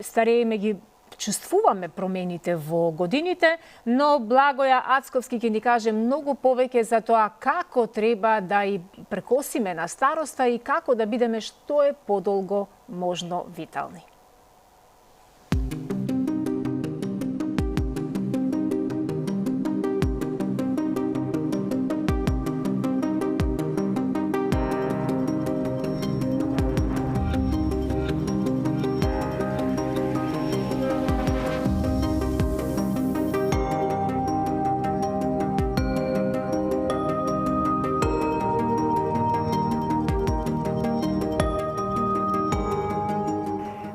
Старееме ги чувствуваме промените во годините, но Благоја Ацковски ќе ни каже многу повеќе за тоа како треба да и прекосиме на староста и како да бидеме што е подолго можно витални.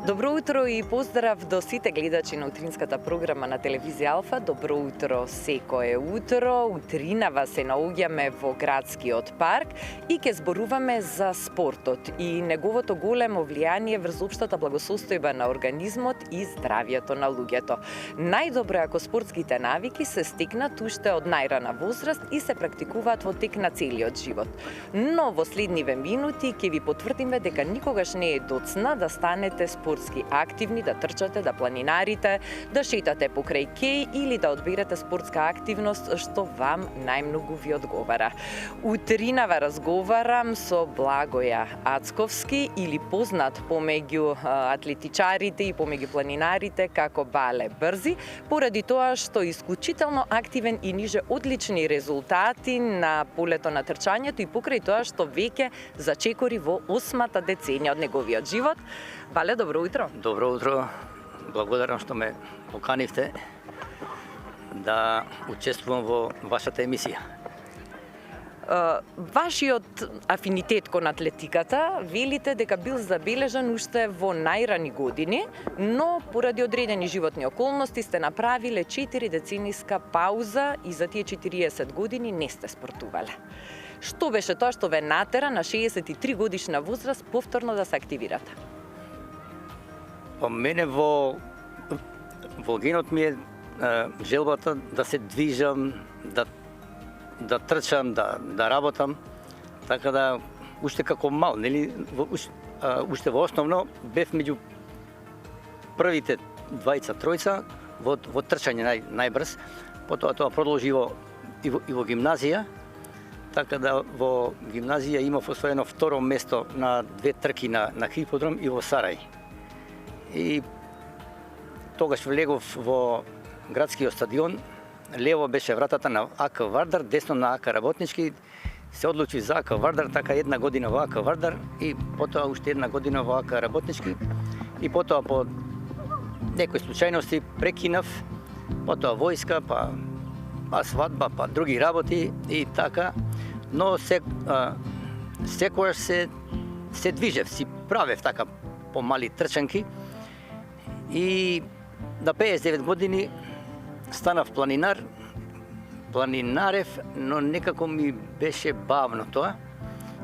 Добро утро и поздрав до сите гледачи на утринската програма на телевизија Алфа. Добро утро секое утро. Утринава се наоѓаме во градскиот парк и ќе зборуваме за спортот и неговото големо влијание врз општата благосостојба на организмот и здравјето на луѓето. Најдобро е ако спортските навики се стекнат уште од најрана возраст и се практикуваат во тек на целиот живот. Но во следниве минути ќе ви потврдиме дека никогаш не е доцна да станете спортски активни, да трчате, да планинарите, да шетате покрај кеј или да одберете спортска активност што вам најмногу ви одговара. Утринава разговарам со Благоја Ацковски или познат помеѓу атлетичарите и помеѓу планинарите како Бале Брзи, поради тоа што е исклучително активен и ниже одлични резултати на полето на трчањето и покрај тоа што веќе зачекори во 8-та деценија од неговиот живот. Бале, добро утро. Добро утро. Благодарам што ме поканивте да учествувам во вашата емисија. Вашиот афинитет кон атлетиката велите дека бил забележан уште во најрани години, но поради одредени животни околности сте направиле 4 децениска пауза и за тие 40 години не сте спортувале. Што беше тоа што ве натера на 63 годишна возраст повторно да се активирате? По мене во генот ми е желбата да се движам, да трчам, да работам, така да уште како мал, нели, уште во основно бев меѓу првите двајца-тројца во трчање најбрз, потоа тоа продолжи и во гимназија, така да во гимназија имав освоено второ место на 2 трки на хиподром и во Сарај. И тогаш влегов во градскиот стадион, лево беше вратата на АК Вардар, десно на АК Работнички. Се одлучив за АК Вардар, така 1 година во АК Вардар и потоа уште 1 година во АК Работнички. И потоа по некои случајности прекинав, потоа војска, па свадба, па други работи и така. Но секојаш се движев, си правев така помали трчанки. И на 59 години станав планинарев, но некако ми беше бавно тоа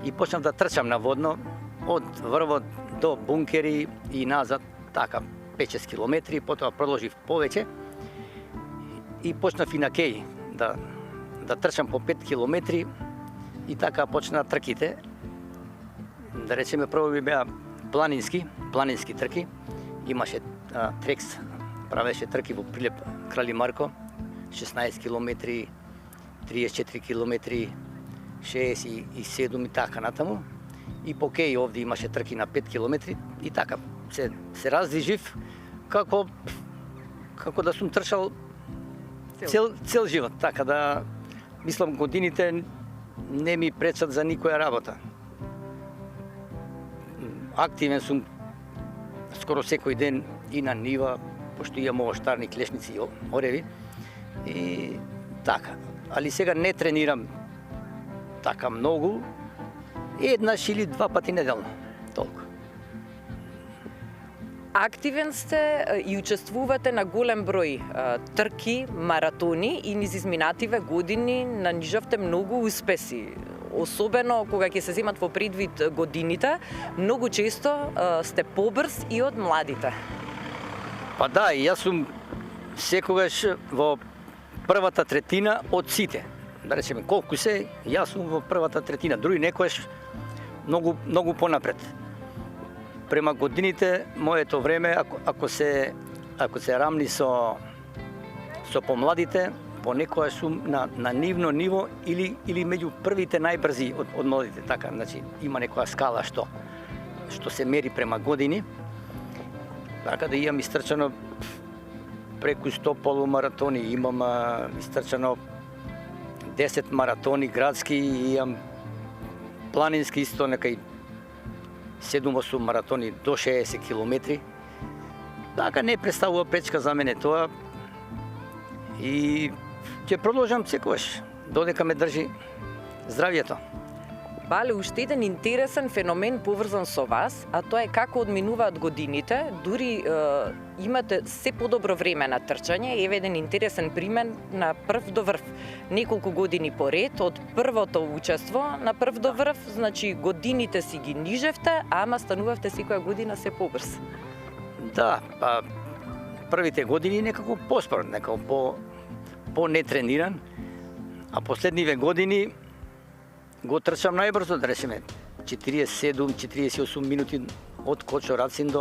и почнав да трчам наводно од врвот до бункери и назад, така 5-6 километри, потоа продолжив повеќе и почнав и на кеј да трчам по 5 километри и така почна трките. Да речеме, прво би беа планински трки. Имаше Трекс, правеше трки во Прилеп Крали Марко, 16 километри, 34 километри, 67 и така натаму. И по кеј овде имаше трки на 5 километри и така се раздвижив како да сум трчал цел живот, така да мислам годините не ми пречат за никоја работа. Активен сум скоро секој ден и на нива, пошто имам овоштарни, клешници и ореви. И така. Али сега не тренирам така многу, еднаш или 2 пати неделно. Толку. Активен сте и учествувате на голем број трки, маратони и низ изминативе години нанижавте многу успеси. Особено кога ќе се земат во предвид годините, многу често сте побрз и од младите. Па да, и јас сум секогаш во првата третина од сите. Да речеме, колку се, јас сум во првата третина, други некојаш многу понапред. према годините, моето време, ако се рамни со помладите, понекогаш сум на нивно ниво или меѓу првите најбрзи од младите, така, значи има некоја скала што се мери према години. Така да имам истрчано преку 100 полумаратони, имам истрчано 10 маратони градски, имам планински исто некај 7-8 маратони до 60 километри. Така не представува пречка за мене тоа. И ќе продолжам секогаш, додека ме држи здравието. Бале, уште еден интересен феномен поврзан со вас, а тоа е како одминуваат годините, дури имате се подобро време на трчање. Еве еден интересен пример на прв до врв. Неколку години поред, од првото учество на прв до врв, значи годините си ги нижевте, ама станувавте секоја година се побрз. Да, првите години некако поспор, некако по-нетрениран, а последниве години го трчам најбрзо, да речеме 47-48 минути од Кочо Рацин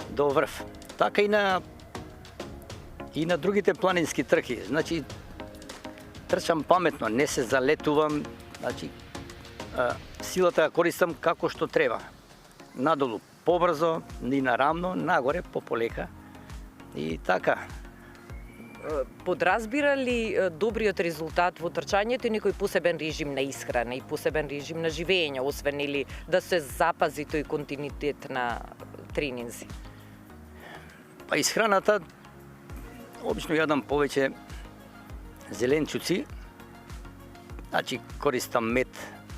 до врв. Така и на другите планински трки. Значи трчам паметно, не се залетувам, значи силата ја користам како што треба. Надолу побрзо, ни нарамно, нагоре пополека. И така. Подразбира ли добриот резултат во трчањето и некој посебен режим на исхрана и посебен режим на живење, освен или да се запази тој континуитет на тренинзи? Па исхраната, обично јадам повеќе зеленчуци, значи користам мед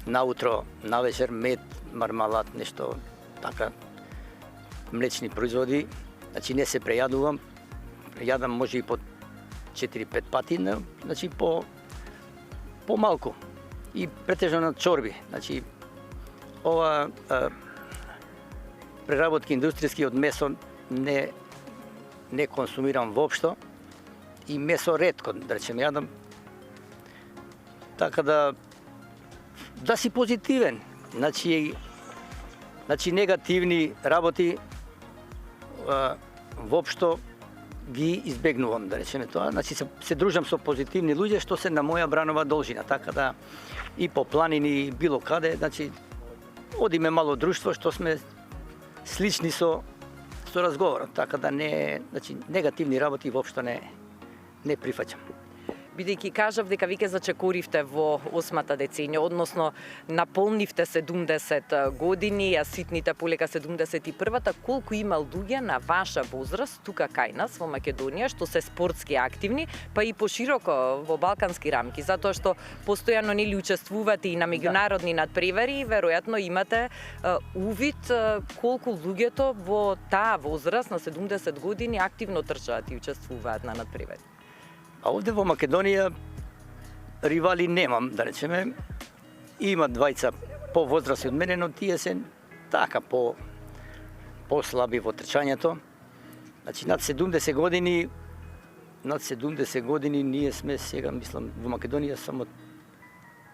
наутро, навечер мед, мармалад, нешто така, млечни производи, значи не се прејадувам, јадам може и по 4-5 пати, значи по малку и претежно на чорби. Значи ова преработки индустријски од месо не консумирам воопшто и месо ретко, да речем, јадам. Така да си позитивен. Значи негативни работи воопшто ги избегнувам, да речеме тоа. Значи се дружам со позитивни луѓе што се на моја бранова должина, така да и по планини било каде, значи одиме мало друштво што сме слични со разговорот, така да значи негативни работи воопшто не прифаќам. Бидејќи кажав дека веќе зачекоривте во 8-та деценија, односно наполнивте 70 години, а ситните полека 71-та, колку има луѓе на ваша возраст тука кај нас во Македонија што се спортски активни, па и пошироко во балкански рамки, затоа што постојано нели учествувате и на меѓународни надпревари, веројатно имате увид колку луѓето во таа возраст на 70 години активно трчаат и учествуваат на надпревари. А овде во Македонија ривали немам, да речеме. Има двајца повозрасни од мене, но тие се така послаби во трчањето. Значи над 70 години ние сме сега, мислам, во Македонија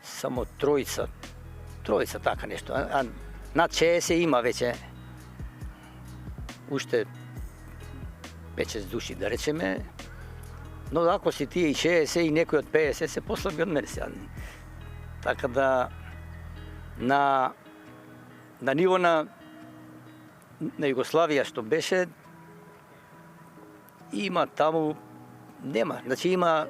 само тројца така нешто. А над 60 има веќе уште 5-6 души, да речеме. Но ако си тие и 60 и некој од 50 се послаби од мене сега. Така да на ниво на Југославија што беше, има таму, нема. Значи има,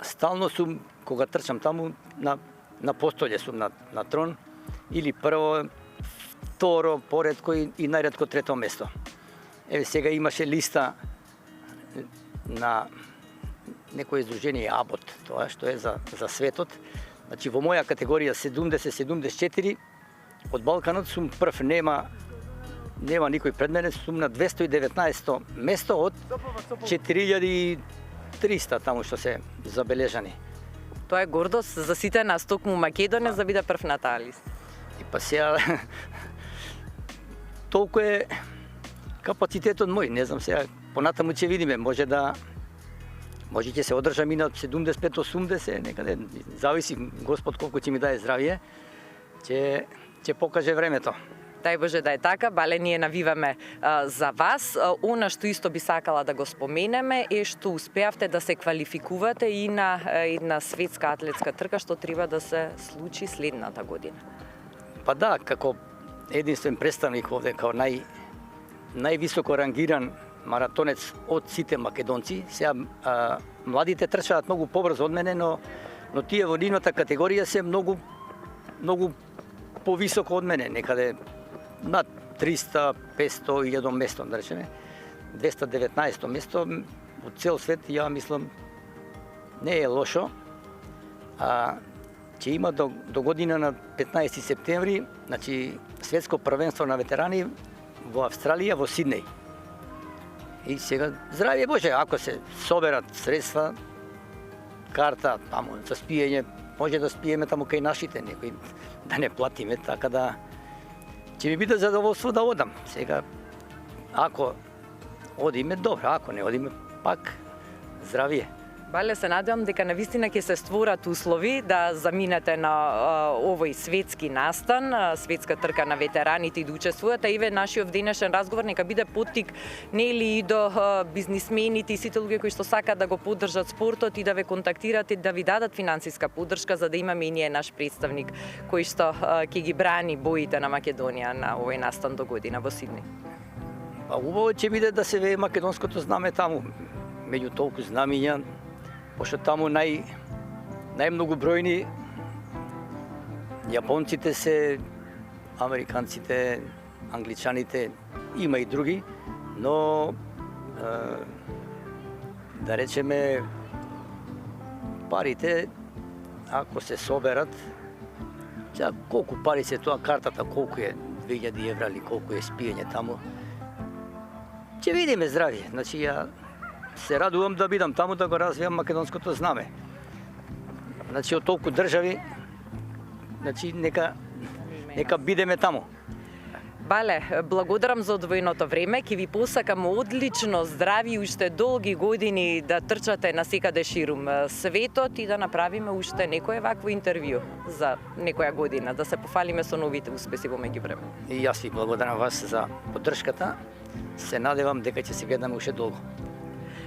стално сум, кога трчам таму, на постолје сум на трон, или прво, второ, поредко и најретко трето место. Еве сега имаше листа на некој издружение АБОТ, тоа што е за светот. Значи во моја категорија 70-74 од Балканот сум прв, нема никој пред мене, сум на 219 место од 4300 таму што се забележани. Тоа е гордост за сите нас токму Македонија за биде прв на таа листа. И па сега толку е капацитетот мој, не знам сега, понатаму ќе видиме, може ќе се одржам и на 75-80, некаде, зависи Господ колку ќе ми даде здравје, ќе покаже времето. Дај Боже да е така, Бале, ние навиваме за вас. Она што исто би сакала да го споменеме е што успеавте да се квалификувате и на една светска атлетска трка што треба да се случи следната година. Па да, како единствен представник овде, као највисоко рангиран маратонец од сите македонци. Сега младите трчаат многу побрзо од мене, но тие во нивната категорија се многу повисоко од мене, некаде над 300, 500, 1000 место, да речеме. 219 место од цел свет, ја мислам, не е лошо. Ќе има до година на 15 септември, значи светско првенство на ветерани во Австралија, во Сиднеј. И сега, здравје Боже, ако се соберат средства, карта, таму, за спиење, може да спиеме таму кај нашите, некои да не платиме, така да ќе ми биде задоволство да одам. Сега, ако одиме, добро, ако не одиме, пак здравје. Бале, се надевам дека навистина ќе се створат услови да заминете на овој светски настан, светска трка на ветераните и да учествувате. Иве, нашиот денешен разговор нека биде поттик нели и до бизнисмените и сите луѓе кои што сакаат да го поддржат спортот и да ве контактират и да ви дадат финансиска поддршка за да имаме и ние наш представник кој што ќе ги брани боите на Македонија на овој настан до година во Сиднеј. Па убаво ќе биде да се вее македонското знаме таму, меѓу толку знамиња, пошто таму најмногу бројни јапонците се, американците, англичаните, има и други, но да речеме парите ако се соберат, колку пари се тоа картата, колку е 2000 евра или колку е спиење таму, ќе видиме здравје. Значи ја се радувам да бидам таму да го развијам македонското знаме. Значи од толку држави, значи нека бидеме таму. Бале, благодарам за одвоеното време, ќе ви посакам одлично здрави и уште долги години да трчате на секаде ширум светот и да направиме уште некое вакво интервју за некоја година, да се пофалиме со новите успеси во меѓувреме. И јас ви благодарам вас за поддршката. Се надевам дека ќе се гледаме уште долго.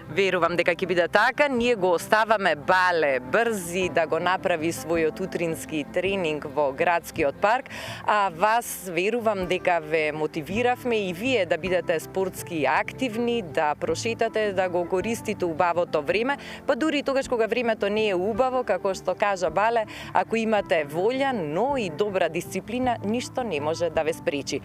Верувам дека ќе биде така. Ние го оставаме Бале брзи да го направи својот утрински тренинг во градскиот парк, а вас верувам дека ве мотивиравме и вие да бидете спортски активни, да прошетате, да го користите убавото време, па дури тогаш кога времето не е убаво, како што кажа Бале, ако имате волја, но и добра дисциплина, ништо не може да ве спречи.